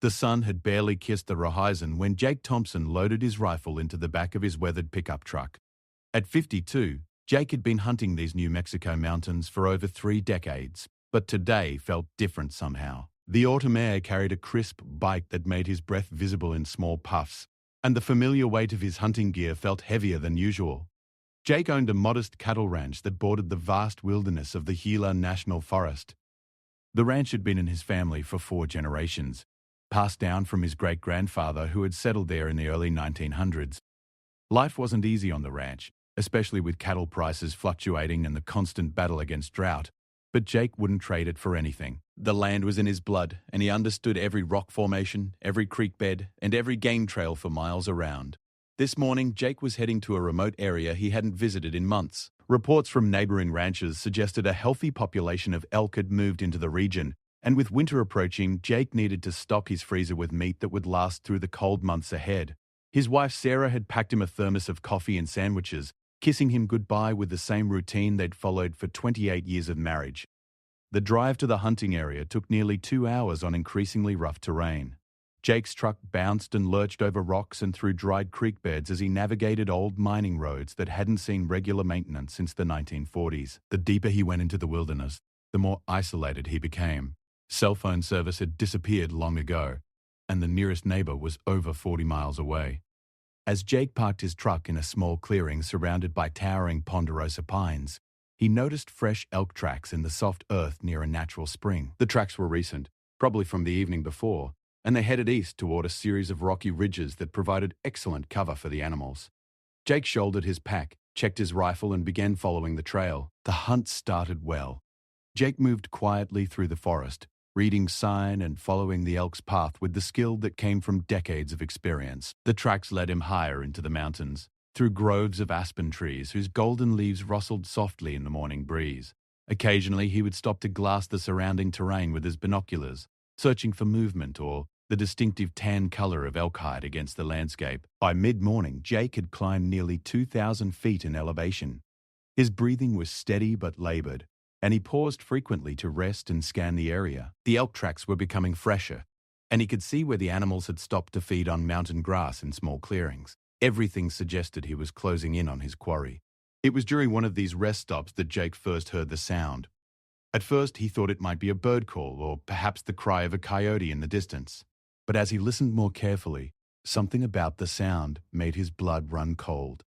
The sun had barely kissed the horizon when Jake Thompson loaded his rifle into the back of his weathered pickup truck. At 52, Jake had been hunting these New Mexico mountains for over 3 decades, but today felt different somehow. The autumn air carried a crisp bite that made his breath visible in small puffs, and the familiar weight of his hunting gear felt heavier than usual. Jake owned a modest cattle ranch that bordered the vast wilderness of the Gila National Forest. The ranch had been in his family for 4 generations, passed down from his great-grandfather who had settled there in the early 1900s. Life wasn't easy on the ranch, especially with cattle prices fluctuating and the constant battle against drought, but Jake wouldn't trade it for anything. The land was in his blood, and he understood every rock formation, every creek bed, and every game trail for miles around. This morning, Jake was heading to a remote area he hadn't visited in months. Reports from neighboring ranches suggested a healthy population of elk had moved into the region, and with winter approaching, Jake needed to stock his freezer with meat that would last through the cold months ahead. His wife Sarah had packed him a thermos of coffee and sandwiches, kissing him goodbye with the same routine they'd followed for 28 years of marriage. The drive to the hunting area took nearly 2 hours on increasingly rough terrain. Jake's truck bounced and lurched over rocks and through dried creek beds as he navigated old mining roads that hadn't seen regular maintenance since the 1940s. The deeper he went into the wilderness, the more isolated he became. Cell phone service had disappeared long ago, and the nearest neighbor was over 40 miles away. As Jake parked his truck in a small clearing surrounded by towering ponderosa pines, he noticed fresh elk tracks in the soft earth near a natural spring. The tracks were recent, probably from the evening before, and they headed east toward a series of rocky ridges that provided excellent cover for the animals. Jake shouldered his pack, checked his rifle, and began following the trail. The hunt started well. Jake moved quietly through the forest, reading sign and following the elk's path with the skill that came from decades of experience. The tracks led him higher into the mountains, through groves of aspen trees whose golden leaves rustled softly in the morning breeze. Occasionally he would stop to glass the surrounding terrain with his binoculars, searching for movement or the distinctive tan color of elk hide against the landscape. By mid-morning, Jake had climbed nearly 2,000 feet in elevation. His breathing was steady but labored, and he paused frequently to rest and scan the area. The elk tracks were becoming fresher, and he could see where the animals had stopped to feed on mountain grass in small clearings. Everything suggested he was closing in on his quarry. It was during one of these rest stops that Jake first heard the sound. At first, he thought it might be a bird call or perhaps the cry of a coyote in the distance. But as he listened more carefully, something about the sound made his blood run cold.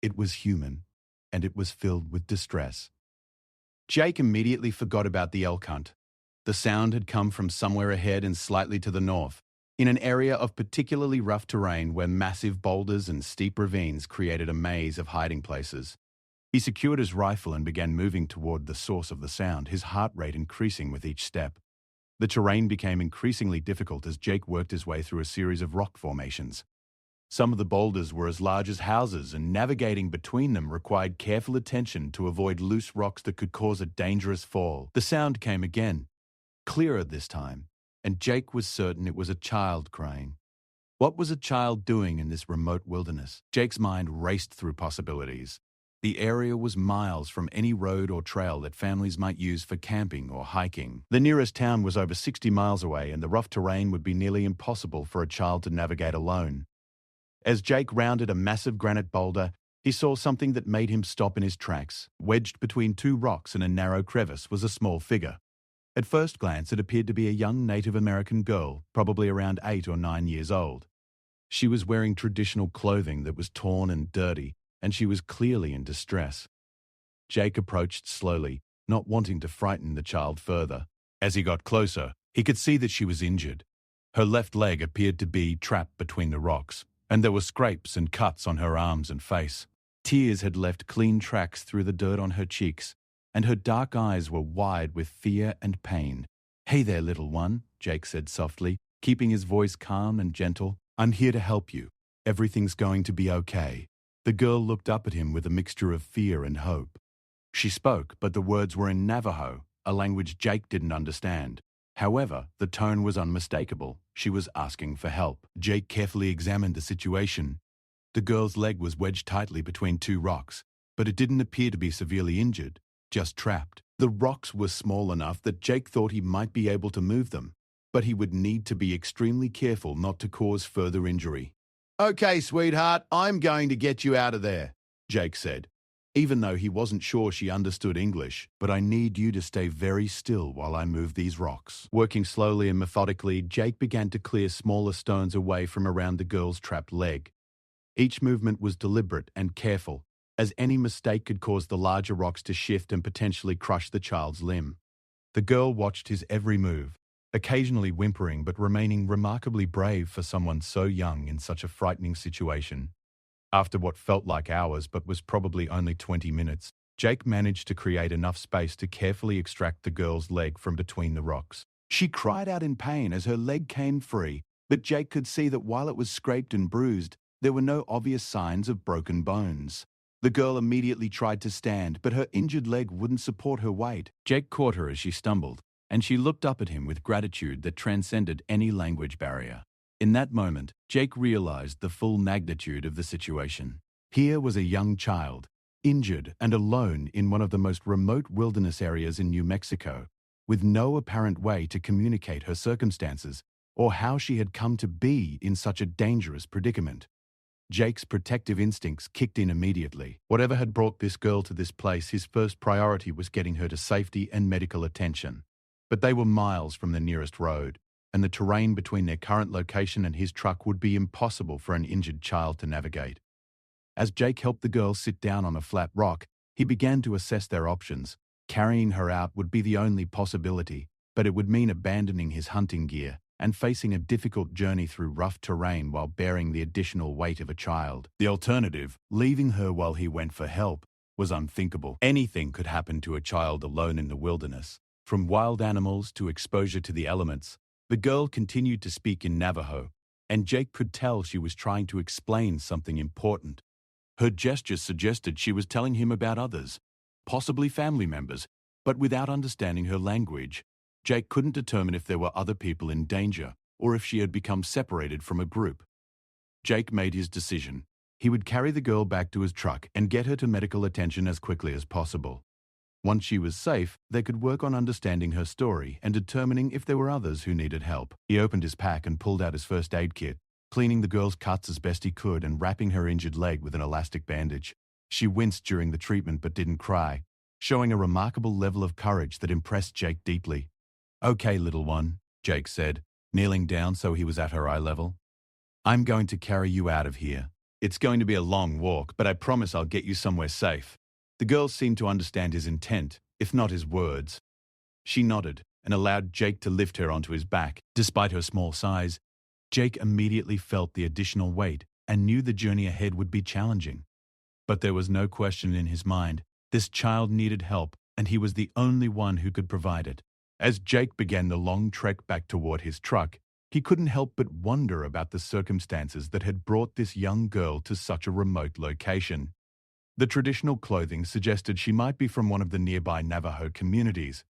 It was human, and it was filled with distress. Jake immediately forgot about the elk hunt. The sound had come from somewhere ahead and slightly to the north, in an area of particularly rough terrain where massive boulders and steep ravines created a maze of hiding places. He secured his rifle and began moving toward the source of the sound, his heart rate increasing with each step. The terrain became increasingly difficult as Jake worked his way through a series of rock formations. Some of the boulders were as large as houses, and navigating between them required careful attention to avoid loose rocks that could cause a dangerous fall. The sound came again, clearer this time, and Jake was certain it was a child crying. What was a child doing in this remote wilderness? Jake's mind raced through possibilities. The area was miles from any road or trail that families might use for camping or hiking. The nearest town was over 60 miles away, and the rough terrain would be nearly impossible for a child to navigate alone. As Jake rounded a massive granite boulder, he saw something that made him stop in his tracks. Wedged between 2 rocks in a narrow crevice was a small figure. At first glance, it appeared to be a young Native American girl, probably around 8 or 9 years old. She was wearing traditional clothing that was torn and dirty, and she was clearly in distress. Jake approached slowly, not wanting to frighten the child further. As he got closer, he could see that she was injured. Her left leg appeared to be trapped between the rocks, and there were scrapes and cuts on her arms and face. Tears had left clean tracks through the dirt on her cheeks, and her dark eyes were wide with fear and pain. "Hey there, little one," Jake said softly, keeping his voice calm and gentle. "I'm here to help you. Everything's going to be okay." The girl looked up at him with a mixture of fear and hope. She spoke, but the words were in Navajo, a language Jake didn't understand. However, the tone was unmistakable. She was asking for help. Jake carefully examined the situation. The girl's leg was wedged tightly between 2 rocks, but it didn't appear to be severely injured, just trapped. The rocks were small enough that Jake thought he might be able to move them, but he would need to be extremely careful not to cause further injury. "Okay, sweetheart, I'm going to get you out of there," Jake said, even though he wasn't sure she understood English. "But I need you to stay very still while I move these rocks." Working slowly and methodically, Jake began to clear smaller stones away from around the girl's trapped leg. Each movement was deliberate and careful, as any mistake could cause the larger rocks to shift and potentially crush the child's limb. The girl watched his every move, occasionally whimpering but remaining remarkably brave for someone so young in such a frightening situation. After what felt like hours but was probably only 20 minutes, Jake managed to create enough space to carefully extract the girl's leg from between the rocks. She cried out in pain as her leg came free, but Jake could see that while it was scraped and bruised, there were no obvious signs of broken bones. The girl immediately tried to stand, but her injured leg wouldn't support her weight. Jake caught her as she stumbled, and she looked up at him with gratitude that transcended any language barrier. In that moment, Jake realized the full magnitude of the situation. Here was a young child, injured and alone in one of the most remote wilderness areas in New Mexico, with no apparent way to communicate her circumstances or how she had come to be in such a dangerous predicament. Jake's protective instincts kicked in immediately. Whatever had brought this girl to this place, his first priority was getting her to safety and medical attention. But they were miles from the nearest road, and the terrain between their current location and his truck would be impossible for an injured child to navigate. As Jake helped the girl sit down on a flat rock, he began to assess their options. Carrying her out would be the only possibility, but it would mean abandoning his hunting gear and facing a difficult journey through rough terrain while bearing the additional weight of a child. The alternative, leaving her while he went for help, was unthinkable. Anything could happen to a child alone in the wilderness, from wild animals to exposure to the elements. The girl continued to speak in Navajo, and Jake could tell she was trying to explain something important. Her gestures suggested she was telling him about others, possibly family members, but without understanding her language, Jake couldn't determine if there were other people in danger or if she had become separated from a group. Jake made his decision. He would carry the girl back to his truck and get her to medical attention as quickly as possible. Once she was safe, they could work on understanding her story and determining if there were others who needed help. He opened his pack and pulled out his first aid kit, cleaning the girl's cuts as best he could and wrapping her injured leg with an elastic bandage. She winced during the treatment but didn't cry, showing a remarkable level of courage that impressed Jake deeply. "Okay, little one," Jake said, kneeling down so he was at her eye level. "I'm going to carry you out of here. It's going to be a long walk, but I promise I'll get you somewhere safe." The girl seemed to understand his intent, if not his words. She nodded and allowed Jake to lift her onto his back. Despite her small size, Jake immediately felt the additional weight and knew the journey ahead would be challenging. But there was no question in his mind. This child needed help, and he was the only one who could provide it. As Jake began the long trek back toward his truck, he couldn't help but wonder about the circumstances that had brought this young girl to such a remote location. The traditional clothing suggested she might be from one of the nearby Navajo communities,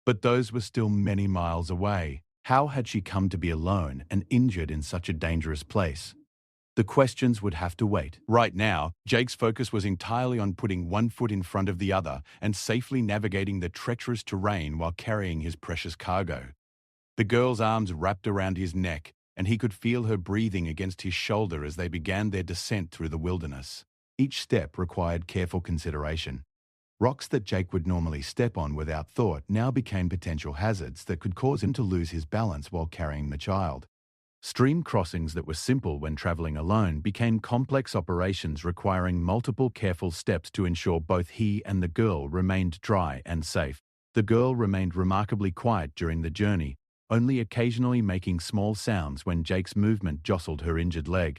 but those were still many miles away. How had she come to be alone and injured in such a dangerous place? The questions would have to wait. Right now, Jake's focus was entirely on putting one foot in front of the other and safely navigating the treacherous terrain while carrying his precious cargo. The girl's arms wrapped around his neck, and he could feel her breathing against his shoulder as they began their descent through the wilderness. Each step required careful consideration. Rocks that Jake would normally step on without thought now became potential hazards that could cause him to lose his balance while carrying the child. Stream crossings that were simple when traveling alone became complex operations requiring multiple careful steps to ensure both he and the girl remained dry and safe. The girl remained remarkably quiet during the journey, only occasionally making small sounds when Jake's movement jostled her injured leg.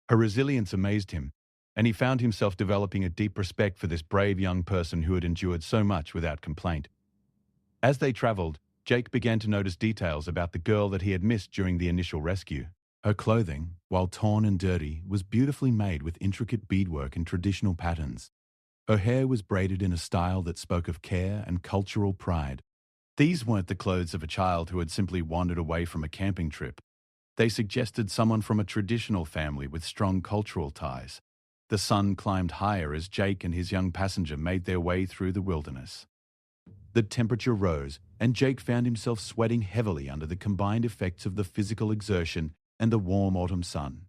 Her resilience amazed him, and he found himself developing a deep respect for this brave young person who had endured so much without complaint. As they traveled, Jake began to notice details about the girl that he had missed during the initial rescue. Her clothing, while torn and dirty, was beautifully made with intricate beadwork and traditional patterns. Her hair was braided in a style that spoke of care and cultural pride. These weren't the clothes of a child who had simply wandered away from a camping trip. They suggested someone from a traditional family with strong cultural ties. The sun climbed higher as Jake and his young passenger made their way through the wilderness. The temperature rose, and Jake found himself sweating heavily under the combined effects of the physical exertion and the warm autumn sun.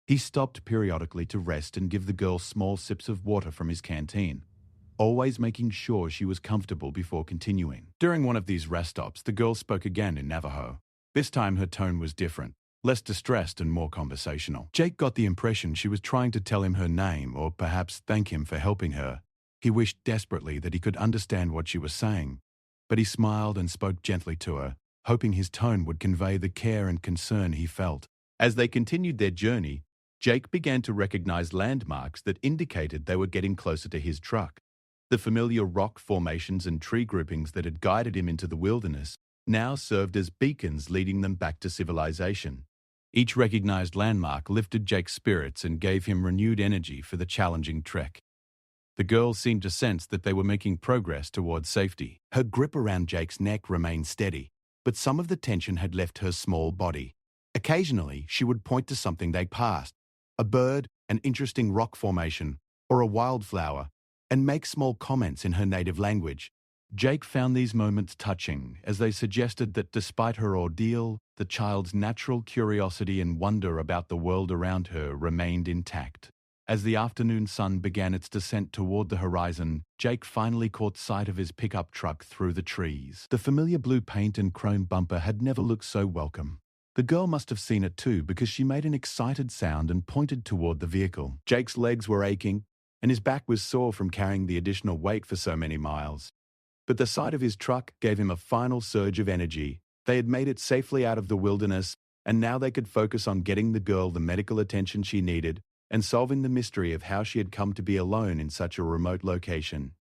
He stopped periodically to rest and give the girl small sips of water from his canteen, always making sure she was comfortable before continuing. During one of these rest stops, the girl spoke again in Navajo. This time her tone was different, less distressed and more conversational. Jake got the impression she was trying to tell him her name or perhaps thank him for helping her. He wished desperately that he could understand what she was saying, but he smiled and spoke gently to her, hoping his tone would convey the care and concern he felt. As they continued their journey, Jake began to recognize landmarks that indicated they were getting closer to his truck. The familiar rock formations and tree groupings that had guided him into the wilderness now served as beacons leading them back to civilization. Each recognized landmark lifted Jake's spirits and gave him renewed energy for the challenging trek. The girl seemed to sense that they were making progress towards safety. Her grip around Jake's neck remained steady, but some of the tension had left her small body. Occasionally, she would point to something they passed, a bird, an interesting rock formation, or a wildflower, and make small comments in her native language. Jake found these moments touching, as they suggested that despite her ordeal, the child's natural curiosity and wonder about the world around her remained intact. As the afternoon sun began its descent toward the horizon, Jake finally caught sight of his pickup truck through the trees. The familiar blue paint and chrome bumper had never looked so welcome. The girl must have seen it too, because she made an excited sound and pointed toward the vehicle. Jake's legs were aching, and his back was sore from carrying the additional weight for so many miles. But the sight of his truck gave him a final surge of energy. They had made it safely out of the wilderness, and now they could focus on getting the girl the medical attention she needed and solving the mystery of how she had come to be alone in such a remote location.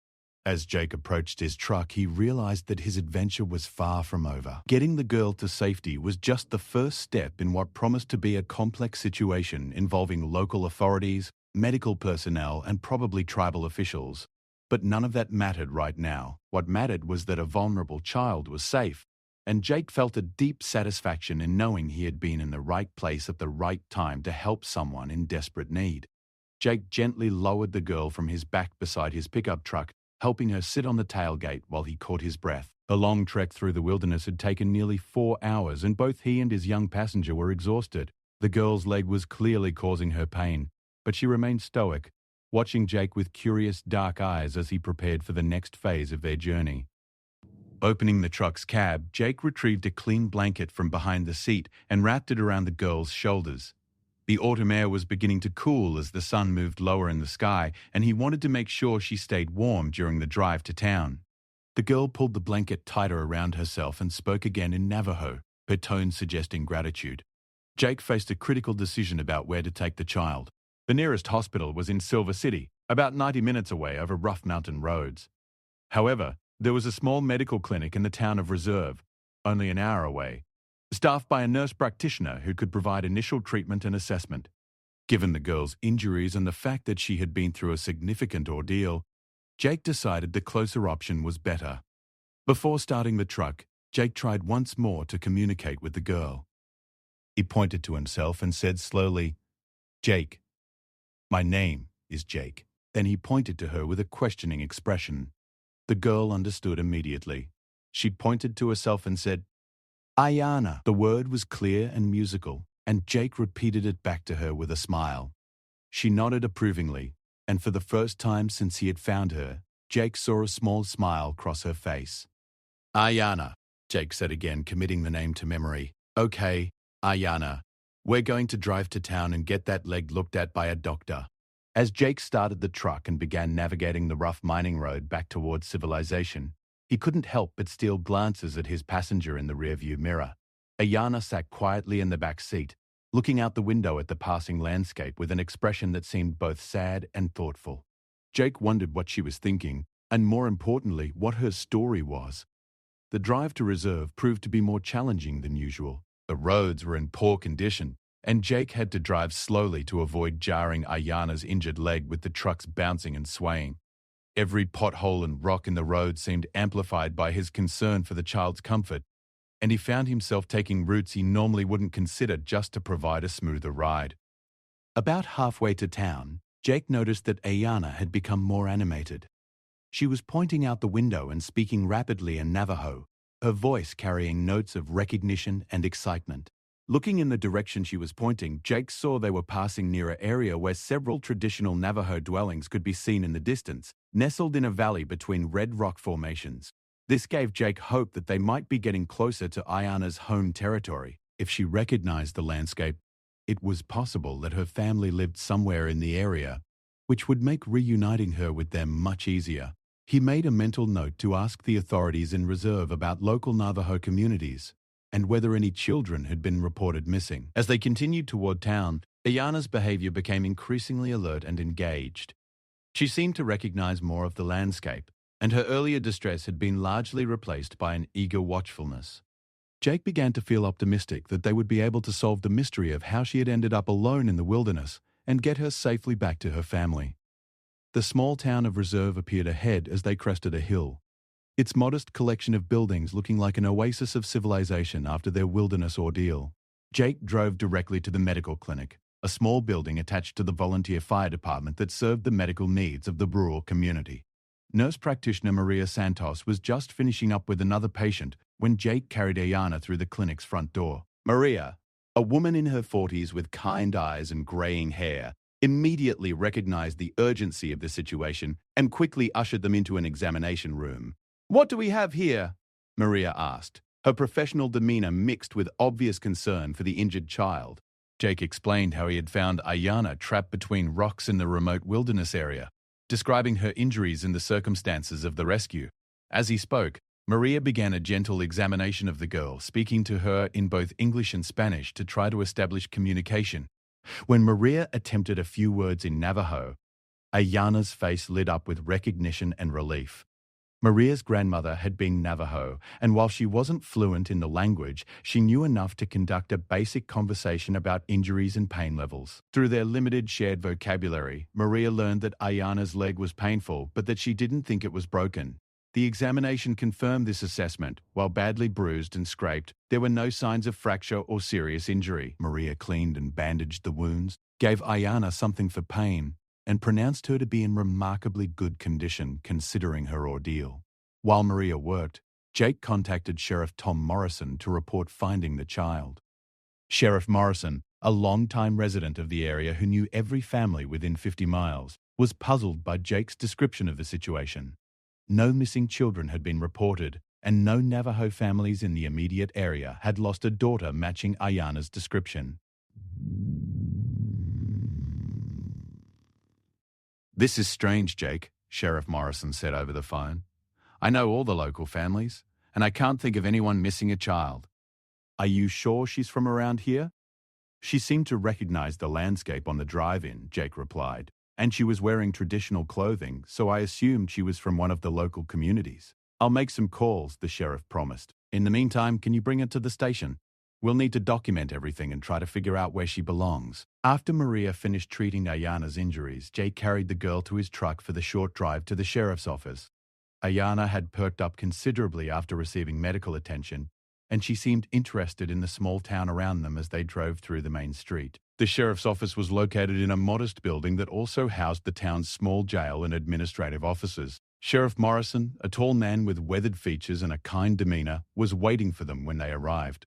As Jake approached his truck, he realized that his adventure was far from over. Getting the girl to safety was just the first step in what promised to be a complex situation involving local authorities, medical personnel, and probably tribal officials. But none of that mattered right now. What mattered was that a vulnerable child was safe, and Jake felt a deep satisfaction in knowing he had been in the right place at the right time to help someone in desperate need. Jake gently lowered the girl from his back beside his pickup truck, helping her sit on the tailgate while he caught his breath. The long trek through the wilderness had taken nearly 4 hours, and both he and his young passenger were exhausted. The girl's leg was clearly causing her pain, but she remained stoic, watching Jake with curious dark eyes as he prepared for the next phase of their journey. Opening the truck's cab, Jake retrieved a clean blanket from behind the seat and wrapped it around the girl's shoulders. The autumn air was beginning to cool as the sun moved lower in the sky, and he wanted to make sure she stayed warm during the drive to town. The girl pulled the blanket tighter around herself and spoke again in Navajo, her tone suggesting gratitude. Jake faced a critical decision about where to take the child. The nearest hospital was in Silver City, about 90 minutes away over rough mountain roads. However, there was a small medical clinic in the town of Reserve, only an hour away, staffed by a nurse practitioner who could provide initial treatment and assessment. Given the girl's injuries and the fact that she had been through a significant ordeal, Jake decided the closer option was better. Before starting the truck, Jake tried once more to communicate with the girl. He pointed to himself and said slowly, "Jake. My name is Jake." Then he pointed to her with a questioning expression. The girl understood immediately. She pointed to herself and said, "Ayana." The word was clear and musical, and Jake repeated it back to her with a smile. She nodded approvingly, and for the first time since he had found her, Jake saw a small smile cross her face. "Ayana," Jake said again, committing the name to memory. "Okay, Ayana. We're going to drive to town and get that leg looked at by a doctor." As Jake started the truck and began navigating the rough mining road back towards civilization, he couldn't help but steal glances at his passenger in the rearview mirror. Ayana sat quietly in the back seat, looking out the window at the passing landscape with an expression that seemed both sad and thoughtful. Jake wondered what she was thinking, and more importantly, what her story was. The drive to Reserve proved to be more challenging than usual. The roads were in poor condition, and Jake had to drive slowly to avoid jarring Ayana's injured leg with the trucks bouncing and swaying. Every pothole and rock in the road seemed amplified by his concern for the child's comfort, and he found himself taking routes he normally wouldn't consider just to provide a smoother ride. About halfway to town, Jake noticed that Ayana had become more animated. She was pointing out the window and speaking rapidly in Navajo, her voice carrying notes of recognition and excitement. Looking in the direction she was pointing, Jake saw they were passing near an area where several traditional Navajo dwellings could be seen in the distance, nestled in a valley between red rock formations. This gave Jake hope that they might be getting closer to Ayana's home territory. If she recognized the landscape, it was possible that her family lived somewhere in the area, which would make reuniting her with them much easier. He made a mental note to ask the authorities in reserve about local Navajo communities and whether any children had been reported missing. As they continued toward town, Ayana's behavior became increasingly alert and engaged. She seemed to recognize more of the landscape, and her earlier distress had been largely replaced by an eager watchfulness. Jake began to feel optimistic that they would be able to solve the mystery of how she had ended up alone in the wilderness and get her safely back to her family. The small town of Reserve appeared ahead as they crested a hill, its modest collection of buildings looking like an oasis of civilization after their wilderness ordeal. Jake drove directly to the medical clinic, a small building attached to the volunteer fire department that served the medical needs of the rural community. Nurse practitioner Maria Santos was just finishing up with another patient when Jake carried Ayana through the clinic's front door. Maria, a woman in her 40s with kind eyes and graying hair, immediately recognized the urgency of the situation and quickly ushered them into an examination room. "What do we have here?" Maria asked, her professional demeanor mixed with obvious concern for the injured child. Jake explained how he had found Ayana trapped between rocks in the remote wilderness area, describing her injuries and the circumstances of the rescue. As he spoke, Maria began a gentle examination of the girl, speaking to her in both English and Spanish to try to establish communication. When Maria attempted a few words in Navajo, Ayana's face lit up with recognition and relief. Maria's grandmother had been Navajo, and while she wasn't fluent in the language, she knew enough to conduct a basic conversation about injuries and pain levels. Through their limited shared vocabulary, Maria learned that Ayana's leg was painful, but that she didn't think it was broken. The examination confirmed this assessment. While badly bruised and scraped, there were no signs of fracture or serious injury. Maria cleaned and bandaged the wounds, gave Ayana something for pain, and pronounced her to be in remarkably good condition considering her ordeal. While Maria worked, Jake contacted Sheriff Tom Morrison to report finding the child. Sheriff Morrison, a long-time resident of the area who knew every family within 50 miles, was puzzled by Jake's description of the situation. No missing children had been reported, and no Navajo families in the immediate area had lost a daughter matching Ayana's description. "This is strange, Jake," Sheriff Morrison said over the phone. "I know all the local families, and I can't think of anyone missing a child. Are you sure she's from around here?" "She seemed to recognize the landscape on the drive-in," Jake replied, "and she was wearing traditional clothing, so I assumed she was from one of the local communities." "I'll make some calls," the sheriff promised. "In the meantime, can you bring her to the station? We'll need to document everything and try to figure out where she belongs." After Maria finished treating Ayana's injuries, Jake carried the girl to his truck for the short drive to the sheriff's office. Ayana had perked up considerably after receiving medical attention, and she seemed interested in the small town around them as they drove through the main street. The sheriff's office was located in a modest building that also housed the town's small jail and administrative offices. Sheriff Morrison, a tall man with weathered features and a kind demeanor, was waiting for them when they arrived.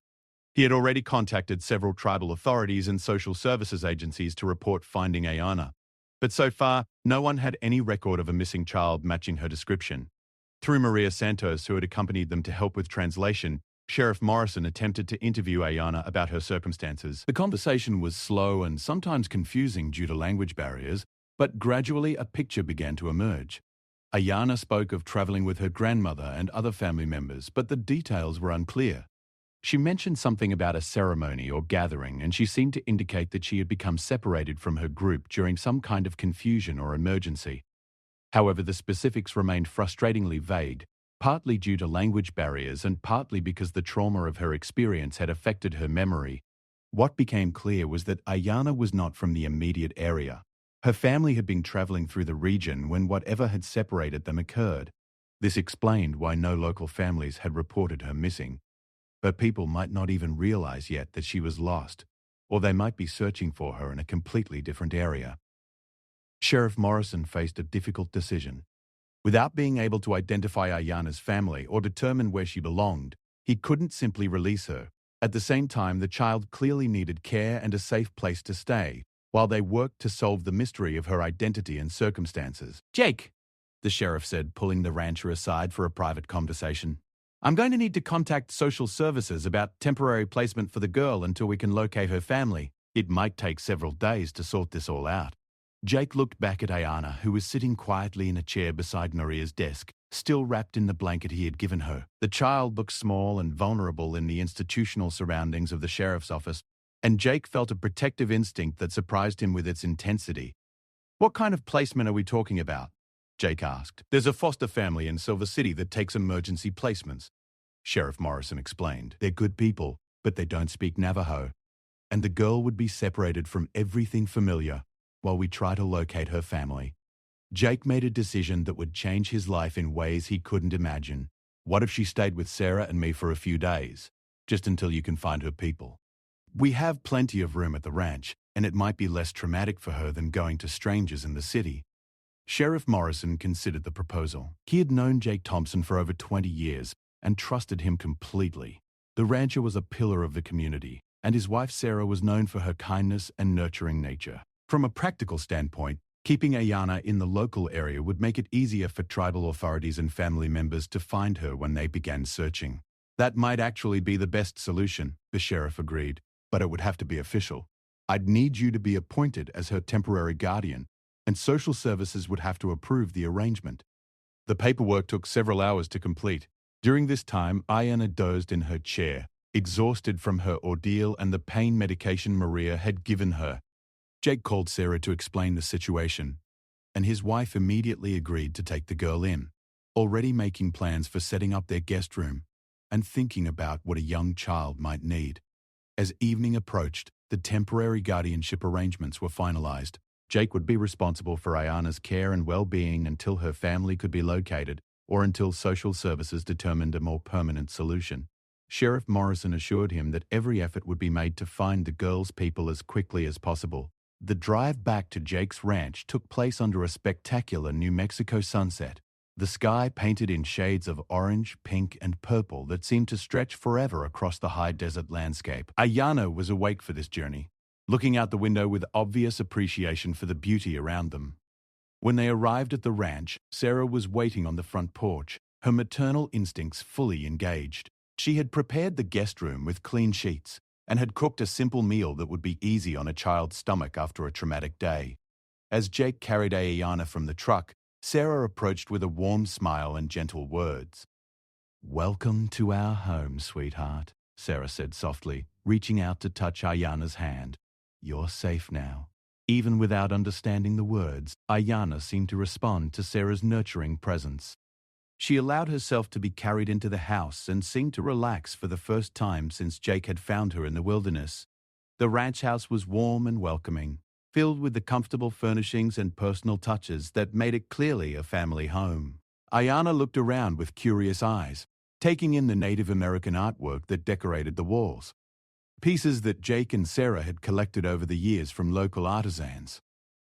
He had already contacted several tribal authorities and social services agencies to report finding Ayana, but so far, no one had any record of a missing child matching her description. Through Maria Santos, who had accompanied them to help with translation, Sheriff Morrison attempted to interview Ayana about her circumstances. The conversation was slow and sometimes confusing due to language barriers, but gradually a picture began to emerge. Ayana spoke of traveling with her grandmother and other family members, but the details were unclear. She mentioned something about a ceremony or gathering, and she seemed to indicate that she had become separated from her group during some kind of confusion or emergency. However, the specifics remained frustratingly vague, partly due to language barriers and partly because the trauma of her experience had affected her memory. What became clear was that Ayana was not from the immediate area. Her family had been traveling through the region when whatever had separated them occurred. This explained why no local families had reported her missing. But people might not even realize yet that she was lost, or they might be searching for her in a completely different area. Sheriff Morrison faced a difficult decision. Without being able to identify Ayana's family or determine where she belonged, He couldn't simply release her. At the same time, the child clearly needed care and a safe place to stay, while they worked to solve the mystery of her identity and circumstances. "Jake," the sheriff said, pulling the rancher aside for a private conversation. "I'm going to need to contact social services about temporary placement for the girl until we can locate her family. It might take several days to sort this all out." Jake looked back at Ayana, who was sitting quietly in a chair beside Maria's desk, still wrapped in the blanket he had given her. The child looked small and vulnerable in the institutional surroundings of the sheriff's office, and Jake felt a protective instinct that surprised him with its intensity. "What kind of placement are we talking about?" Jake asked. "There's a foster family in Silver City that takes emergency placements," Sheriff Morrison explained. "They're good people, but they don't speak Navajo. And the girl would be separated from everything familiar while we try to locate her family." Jake made a decision that would change his life in ways he couldn't imagine. "What if she stayed with Sarah and me for a few days, just until you can find her people? We have plenty of room at the ranch, and it might be less traumatic for her than going to strangers in the city." Sheriff Morrison considered the proposal. He had known Jake Thompson for over 20 years and trusted him completely. The rancher was a pillar of the community, and his wife Sarah was known for her kindness and nurturing nature. From a practical standpoint, keeping Ayana in the local area would make it easier for tribal authorities and family members to find her when they began searching. "That might actually be the best solution," the sheriff agreed, "but it would have to be official. I'd need you to be appointed as her temporary guardian, and social services would have to approve the arrangement." The paperwork took several hours to complete. During this time, Ayana dozed in her chair, exhausted from her ordeal and the pain medication Maria had given her. Jake called Sarah to explain the situation, and his wife immediately agreed to take the girl in, already making plans for setting up their guest room and thinking about what a young child might need. As evening approached, the temporary guardianship arrangements were finalized. Jake would be responsible for Ayana's care and well-being until her family could be located or until social services determined a more permanent solution. Sheriff Morrison assured him that every effort would be made to find the girl's people as quickly as possible. The drive back to Jake's ranch took place under a spectacular New Mexico sunset, the sky painted in shades of orange, pink, and purple that seemed to stretch forever across the high desert landscape. Ayana was awake for this journey, looking out the window with obvious appreciation for the beauty around them. When they arrived at the ranch, Sarah was waiting on the front porch, her maternal instincts fully engaged. She had prepared the guest room with clean sheets and had cooked a simple meal that would be easy on a child's stomach after a traumatic day. As Jake carried Ayana from the truck, Sarah approached with a warm smile and gentle words. "Welcome to our home, sweetheart," Sarah said softly, reaching out to touch Ayana's hand. "You're safe now." Even without understanding the words, Ayana seemed to respond to Sarah's nurturing presence. She allowed herself to be carried into the house and seemed to relax for the first time since Jake had found her in the wilderness. The ranch house was warm and welcoming, filled with the comfortable furnishings and personal touches that made it clearly a family home. Ayana looked around with curious eyes, taking in the Native American artwork that decorated the walls, pieces that Jake and Sarah had collected over the years from local artisans.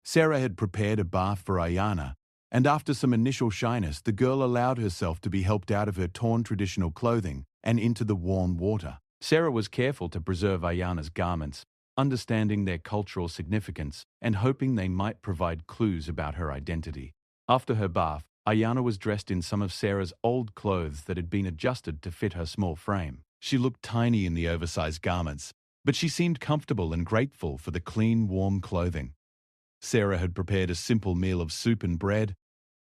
Sarah had prepared a bath for Ayana, and after some initial shyness, the girl allowed herself to be helped out of her torn traditional clothing and into the warm water. Sarah was careful to preserve Ayana's garments, understanding their cultural significance and hoping they might provide clues about her identity. After her bath, Ayana was dressed in some of Sarah's old clothes that had been adjusted to fit her small frame. She looked tiny in the oversized garments, but she seemed comfortable and grateful for the clean, warm clothing. Sarah had prepared a simple meal of soup and bread,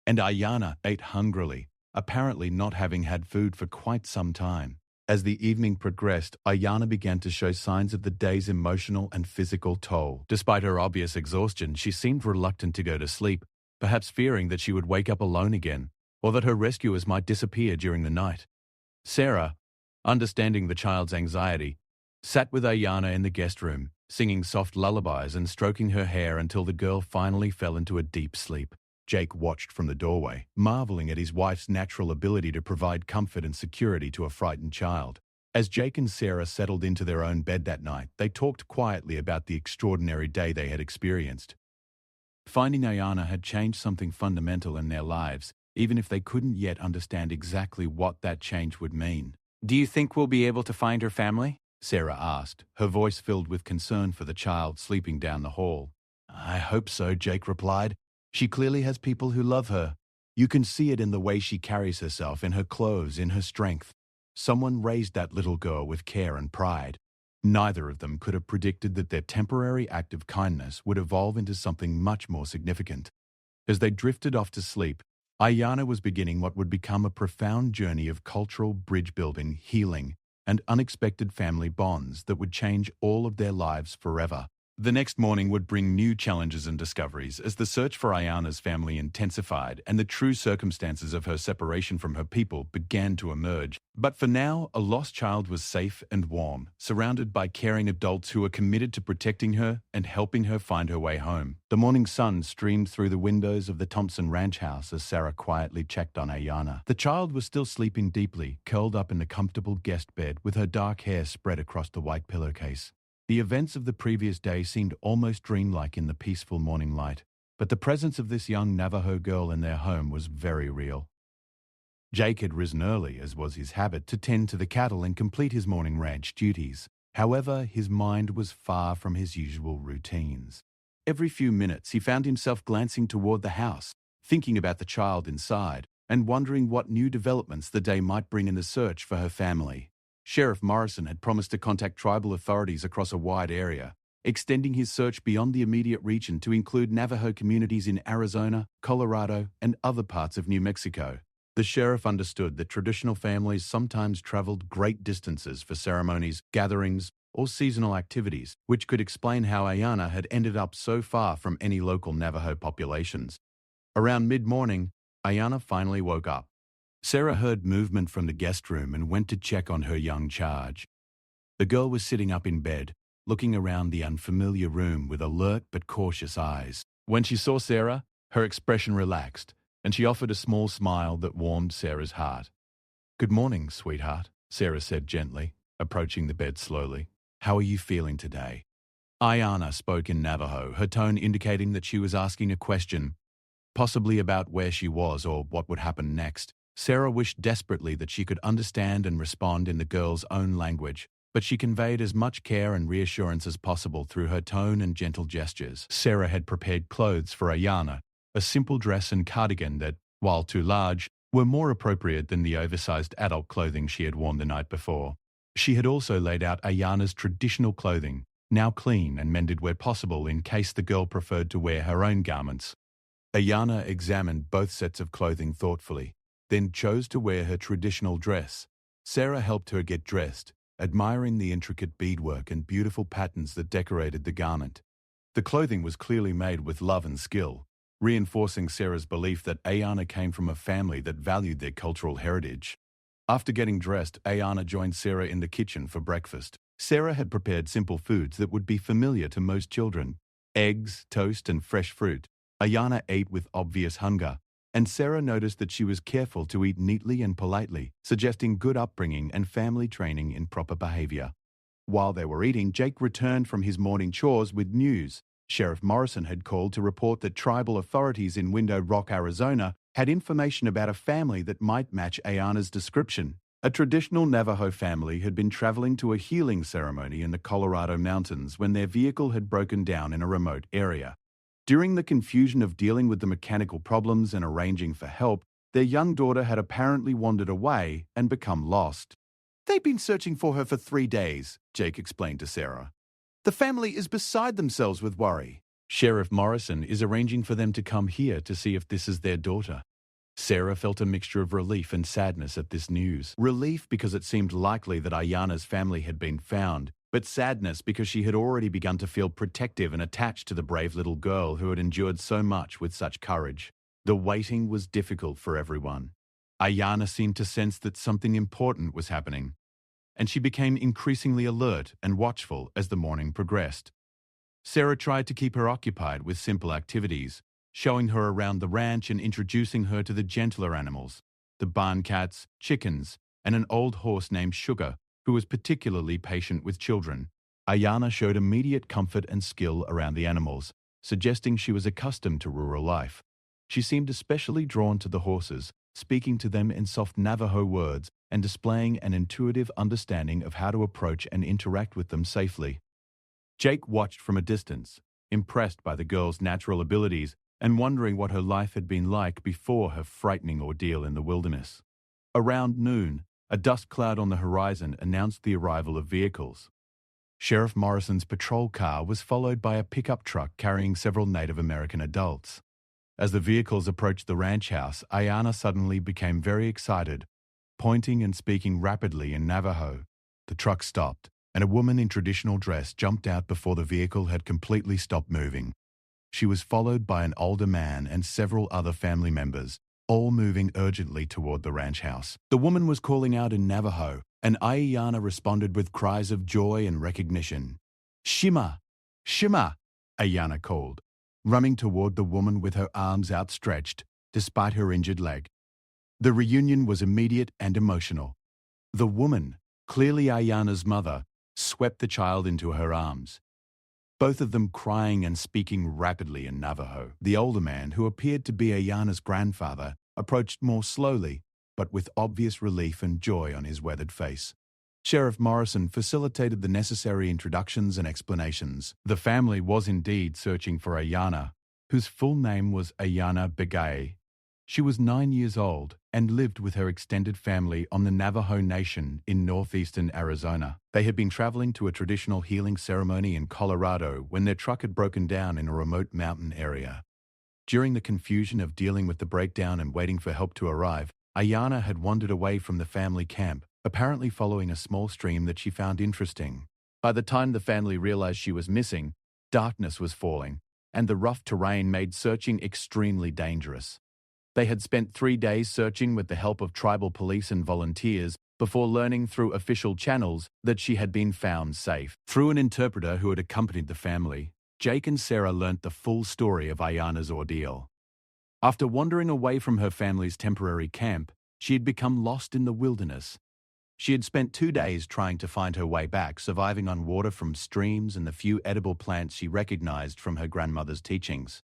and Ayana ate hungrily, apparently not having had food for quite some time. As the evening progressed, Ayana began to show signs of the day's emotional and physical toll. Despite her obvious exhaustion, she seemed reluctant to go to sleep, perhaps fearing that she would wake up alone again, or that her rescuers might disappear during the night. Sarah, understanding the child's anxiety, sat with Ayana in the guest room, singing soft lullabies and stroking her hair until the girl finally fell into a deep sleep. Jake watched from the doorway, marveling at his wife's natural ability to provide comfort and security to a frightened child. As Jake and Sarah settled into their own bed that night, they talked quietly about the extraordinary day they had experienced. Finding Ayana had changed something fundamental in their lives, even if they couldn't yet understand exactly what that change would mean. "Do you think we'll be able to find her family?" Sarah asked, her voice filled with concern for the child sleeping down the hall. "I hope so," Jake replied. "She clearly has people who love her. You can see it in the way she carries herself, in her clothes, in her strength. Someone raised that little girl with care and pride." Neither of them could have predicted that their temporary act of kindness would evolve into something much more significant. As they drifted off to sleep, Ayana was beginning what would become a profound journey of cultural bridge building, healing, and unexpected family bonds that would change all of their lives forever. The next morning would bring new challenges and discoveries as the search for Ayana's family intensified and the true circumstances of her separation from her people began to emerge. But for now, a lost child was safe and warm, surrounded by caring adults who were committed to protecting her and helping her find her way home. The morning sun streamed through the windows of the Thompson ranch house as Sarah quietly checked on Ayana. The child was still sleeping deeply, curled up in a comfortable guest bed with her dark hair spread across the white pillowcase. The events of the previous day seemed almost dreamlike in the peaceful morning light, but the presence of this young Navajo girl in their home was very real. Jake had risen early, as was his habit, to tend to the cattle and complete his morning ranch duties. However, his mind was far from his usual routines. Every few minutes he found himself glancing toward the house, thinking about the child inside, and wondering what new developments the day might bring in the search for her family. Sheriff Morrison had promised to contact tribal authorities across a wide area, extending his search beyond the immediate region to include Navajo communities in Arizona, Colorado, and other parts of New Mexico. The sheriff understood that traditional families sometimes traveled great distances for ceremonies, gatherings, or seasonal activities, which could explain how Ayana had ended up so far from any local Navajo populations. Around mid-morning, Ayana finally woke up. Sarah heard movement from the guest room and went to check on her young charge. The girl was sitting up in bed, looking around the unfamiliar room with alert but cautious eyes. When she saw Sarah, her expression relaxed, and she offered a small smile that warmed Sarah's heart. "Good morning, sweetheart," Sarah said gently, approaching the bed slowly. "How are you feeling today?" Ayana spoke in Navajo, her tone indicating that she was asking a question, possibly about where she was or what would happen next. Sarah wished desperately that she could understand and respond in the girl's own language, but she conveyed as much care and reassurance as possible through her tone and gentle gestures. Sarah had prepared clothes for Ayana, a simple dress and cardigan that, while too large, were more appropriate than the oversized adult clothing she had worn the night before. She had also laid out Ayana's traditional clothing, now clean and mended where possible in case the girl preferred to wear her own garments. Ayana examined both sets of clothing thoughtfully, then chose to wear her traditional dress. Sarah helped her get dressed, admiring the intricate beadwork and beautiful patterns that decorated the garment. The clothing was clearly made with love and skill, reinforcing Sarah's belief that Ayana came from a family that valued their cultural heritage. After getting dressed, Ayana joined Sarah in the kitchen for breakfast. Sarah had prepared simple foods that would be familiar to most children: eggs, toast, and fresh fruit. Ayana ate with obvious hunger, and Sarah noticed that she was careful to eat neatly and politely, suggesting good upbringing and family training in proper behavior. While they were eating, Jake returned from his morning chores with news. Sheriff Morrison had called to report that tribal authorities in Window Rock, Arizona, had information about a family that might match Ayana's description. A traditional Navajo family had been traveling to a healing ceremony in the Colorado mountains when their vehicle had broken down in a remote area. During the confusion of dealing with the mechanical problems and arranging for help, their young daughter had apparently wandered away and become lost. "They've been searching for her for 3 days," Jake explained to Sarah. "The family is beside themselves with worry. Sheriff Morrison is arranging for them to come here to see if this is their daughter." Sarah felt a mixture of relief and sadness at this news. Relief because it seemed likely that Ayana's family had been found, but sadness because she had already begun to feel protective and attached to the brave little girl who had endured so much with such courage. The waiting was difficult for everyone. Ayana seemed to sense that something important was happening, and she became increasingly alert and watchful as the morning progressed. Sarah tried to keep her occupied with simple activities, showing her around the ranch and introducing her to the gentler animals, the barn cats, chickens, and an old horse named Sugar, who was particularly patient with children. Ayana showed immediate comfort and skill around the animals, suggesting she was accustomed to rural life. She seemed especially drawn to the horses, speaking to them in soft Navajo words and displaying an intuitive understanding of how to approach and interact with them safely. Jake watched from a distance, impressed by the girl's natural abilities and wondering what her life had been like before her frightening ordeal in the wilderness. Around noon, a dust cloud on the horizon announced the arrival of vehicles. Sheriff Morrison's patrol car was followed by a pickup truck carrying several Native American adults. As the vehicles approached the ranch house, Ayanna suddenly became very excited, pointing and speaking rapidly in Navajo. The truck stopped, and a woman in traditional dress jumped out before the vehicle had completely stopped moving. She was followed by an older man and several other family members, all moving urgently toward the ranch house. The woman was calling out in Navajo, and Ayanna responded with cries of joy and recognition. "Shima! Shima!" Ayanna called, running toward the woman with her arms outstretched, despite her injured leg. The reunion was immediate and emotional. The woman, clearly Ayanna's mother, swept the child into her arms, both of them crying and speaking rapidly in Navajo. The older man, who appeared to be Ayanna's grandfather, approached more slowly, but with obvious relief and joy on his weathered face. Sheriff Morrison facilitated the necessary introductions and explanations. The family was indeed searching for Ayanna, whose full name was Ayanna Begay. She was 9 years old and lived with her extended family on the Navajo Nation in northeastern Arizona. They had been traveling to a traditional healing ceremony in Colorado when their truck had broken down in a remote mountain area. During the confusion of dealing with the breakdown and waiting for help to arrive, Ayanna had wandered away from the family camp, apparently following a small stream that she found interesting. By the time the family realized she was missing, darkness was falling, and the rough terrain made searching extremely dangerous. They had spent 3 days searching with the help of tribal police and volunteers before learning through official channels that she had been found safe. Through an interpreter who had accompanied the family, Jake and Sarah learnt the full story of Ayanna's ordeal. After wandering away from her family's temporary camp, she had become lost in the wilderness. She had spent 2 days trying to find her way back, surviving on water from streams and the few edible plants she recognized from her grandmother's teachings.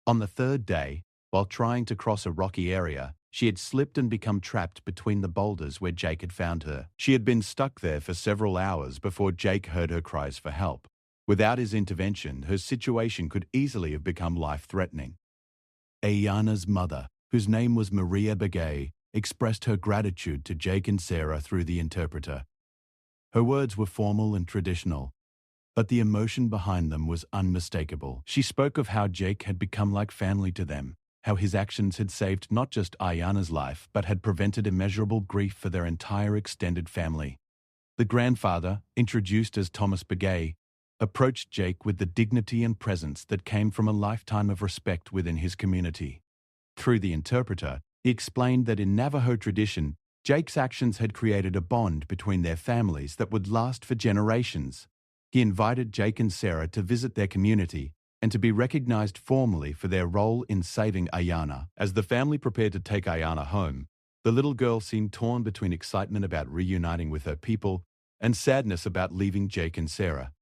On the 3rd day, while trying to cross a rocky area, she had slipped and become trapped between the boulders where Jake had found her. She had been stuck there for several hours before Jake heard her cries for help. Without his intervention, her situation could easily have become life-threatening. Ayanna's mother, whose name was Maria Begay, expressed her gratitude to Jake and Sarah through the interpreter. Her words were formal and traditional, but the emotion behind them was unmistakable. She spoke of how Jake had become like family to them, how his actions had saved not just Ayanna's life but had prevented immeasurable grief for their entire extended family. The grandfather, introduced as Thomas Begay, approached Jake with the dignity and presence that came from a lifetime of respect within his community. Through the interpreter, he explained that in Navajo tradition, Jake's actions had created a bond between their families that would last for generations. He invited Jake and Sarah to visit their community and to be recognized formally for their role in saving Ayanna. As the family prepared to take Ayanna home, the little girl seemed torn between excitement about reuniting with her people and sadness about leaving Jake and Sarah.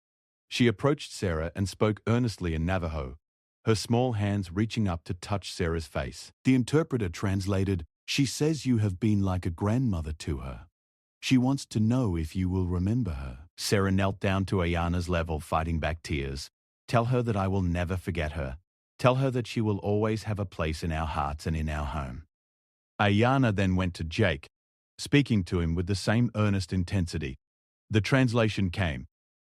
She approached Sarah and spoke earnestly in Navajo, her small hands reaching up to touch Sarah's face. The interpreter translated, "She says you have been like a grandmother to her. She wants to know if you will remember her." Sarah knelt down to Ayanna's level, fighting back tears. "Tell her that I will never forget her. Tell her that she will always have a place in our hearts and in our home." Ayanna then went to Jake, speaking to him with the same earnest intensity. The translation came.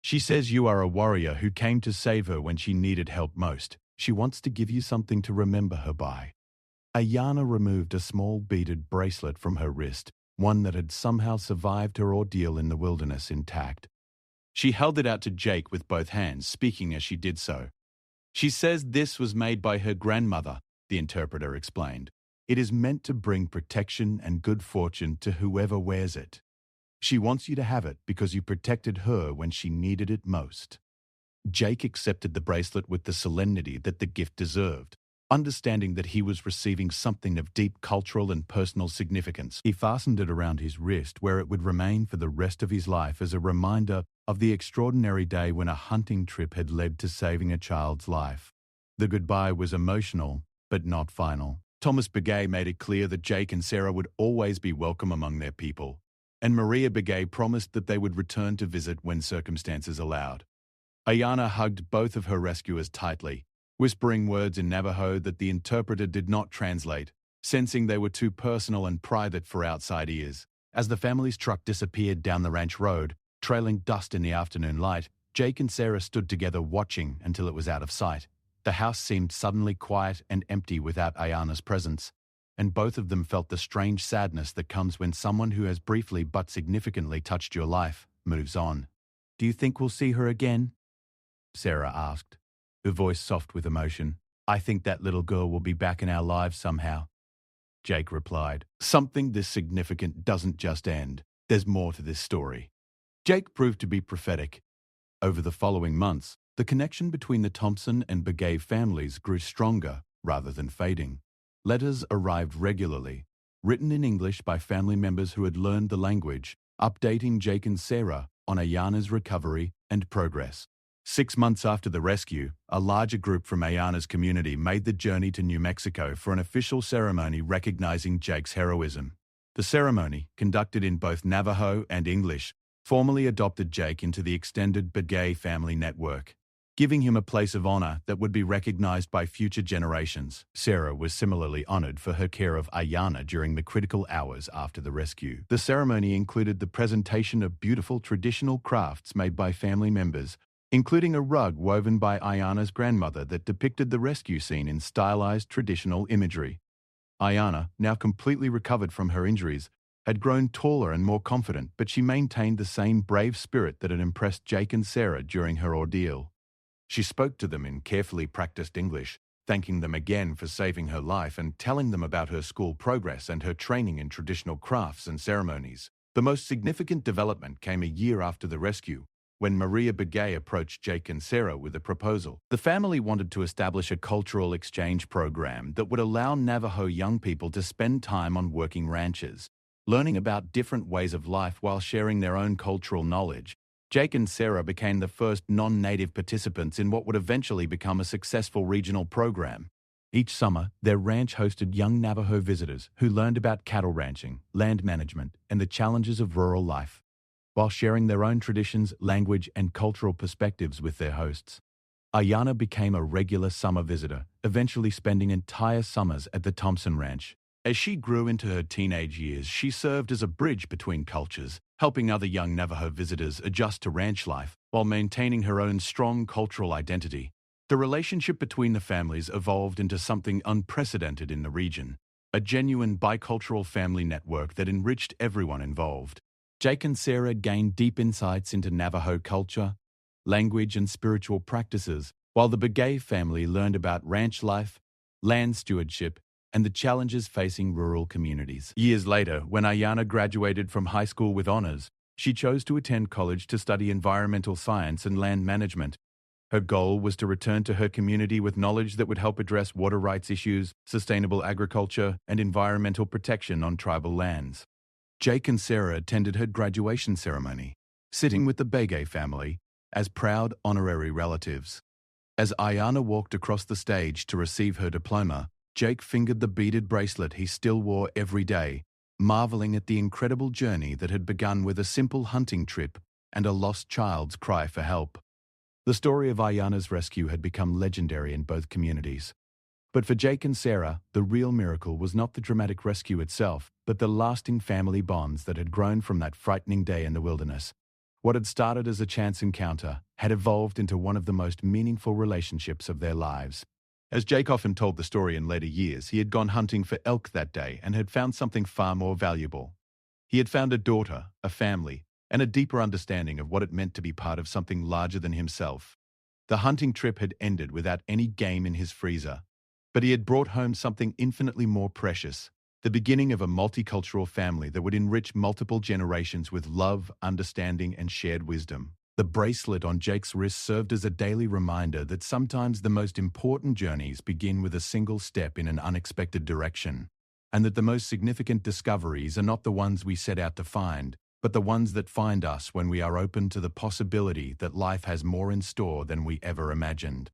"She says you are a warrior who came to save her when she needed help most. She wants to give you something to remember her by." Ayanna removed a small beaded bracelet from her wrist, one that had somehow survived her ordeal in the wilderness intact. She held it out to Jake with both hands, speaking as she did so. "She says this was made by her grandmother," the interpreter explained. "It is meant to bring protection and good fortune to whoever wears it. She wants you to have it because you protected her when she needed it most." Jake accepted the bracelet with the solemnity that the gift deserved, understanding that he was receiving something of deep cultural and personal significance. He fastened it around his wrist where it would remain for the rest of his life as a reminder of the extraordinary day when a hunting trip had led to saving a child's life. The goodbye was emotional, but not final. Thomas Begay made it clear that Jake and Sarah would always be welcome among their people, and Maria Begay promised that they would return to visit when circumstances allowed. Ayana hugged both of her rescuers tightly, whispering words in Navajo that the interpreter did not translate, sensing they were too personal and private for outside ears. As the family's truck disappeared down the ranch road, trailing dust in the afternoon light, Jake and Sarah stood together watching until it was out of sight. The house seemed suddenly quiet and empty without Ayana's presence, and both of them felt the strange sadness that comes when someone who has briefly but significantly touched your life moves on. "Do you think we'll see her again?" Sarah asked, her voice soft with emotion. "I think that little girl will be back in our lives somehow," Jake replied. "Something this significant doesn't just end. There's more to this story." Jake proved to be prophetic. Over the following months, the connection between the Thompson and Begay families grew stronger rather than fading. Letters arrived regularly, written in English by family members who had learned the language, updating Jake and Sarah on Ayana's recovery and progress. 6 months after the rescue, a larger group from Ayana's community made the journey to New Mexico for an official ceremony recognizing Jake's heroism. The ceremony, conducted in both Navajo and English, formally adopted Jake into the extended Begay family network, giving him a place of honor that would be recognized by future generations. Sarah was similarly honored for her care of Ayana during the critical hours after the rescue. The ceremony included the presentation of beautiful traditional crafts made by family members, including a rug woven by Ayana's grandmother that depicted the rescue scene in stylized traditional imagery. Ayana, now completely recovered from her injuries, had grown taller and more confident, but she maintained the same brave spirit that had impressed Jake and Sarah during her ordeal. She spoke to them in carefully practiced English, thanking them again for saving her life and telling them about her school progress and her training in traditional crafts and ceremonies. The most significant development came a year after the rescue, when Maria Begay approached Jake and Sarah with a proposal. The family wanted to establish a cultural exchange program that would allow Navajo young people to spend time on working ranches, learning about different ways of life while sharing their own cultural knowledge. Jake and Sarah became the first non-native participants in what would eventually become a successful regional program. Each summer, their ranch hosted young Navajo visitors who learned about cattle ranching, land management, and the challenges of rural life, while sharing their own traditions, language, and cultural perspectives with their hosts. Ayana became a regular summer visitor, eventually spending entire summers at the Thompson Ranch. As she grew into her teenage years, she served as a bridge between cultures, helping other young Navajo visitors adjust to ranch life while maintaining her own strong cultural identity. The relationship between the families evolved into something unprecedented in the region, a genuine bicultural family network that enriched everyone involved. Jake and Sarah gained deep insights into Navajo culture, language, and spiritual practices, while the Begay family learned about ranch life, land stewardship, and the challenges facing rural communities. Years later, when Ayana graduated from high school with honors, she chose to attend college to study environmental science and land management. Her goal was to return to her community with knowledge that would help address water rights issues, sustainable agriculture, and environmental protection on tribal lands. Jake and Sarah attended her graduation ceremony, sitting with the Begay family as proud honorary relatives. As Ayana walked across the stage to receive her diploma, Jake fingered the beaded bracelet he still wore every day, marveling at the incredible journey that had begun with a simple hunting trip and a lost child's cry for help. The story of Ayana's rescue had become legendary in both communities. But for Jake and Sarah, the real miracle was not the dramatic rescue itself, but the lasting family bonds that had grown from that frightening day in the wilderness. What had started as a chance encounter had evolved into one of the most meaningful relationships of their lives. As Jake often told the story in later years, he had gone hunting for elk that day and had found something far more valuable. He had found a daughter, a family, and a deeper understanding of what it meant to be part of something larger than himself. The hunting trip had ended without any game in his freezer, but he had brought home something infinitely more precious, the beginning of a multicultural family that would enrich multiple generations with love, understanding, and shared wisdom. The bracelet on Jake's wrist served as a daily reminder that sometimes the most important journeys begin with a single step in an unexpected direction, and that the most significant discoveries are not the ones we set out to find, but the ones that find us when we are open to the possibility that life has more in store than we ever imagined.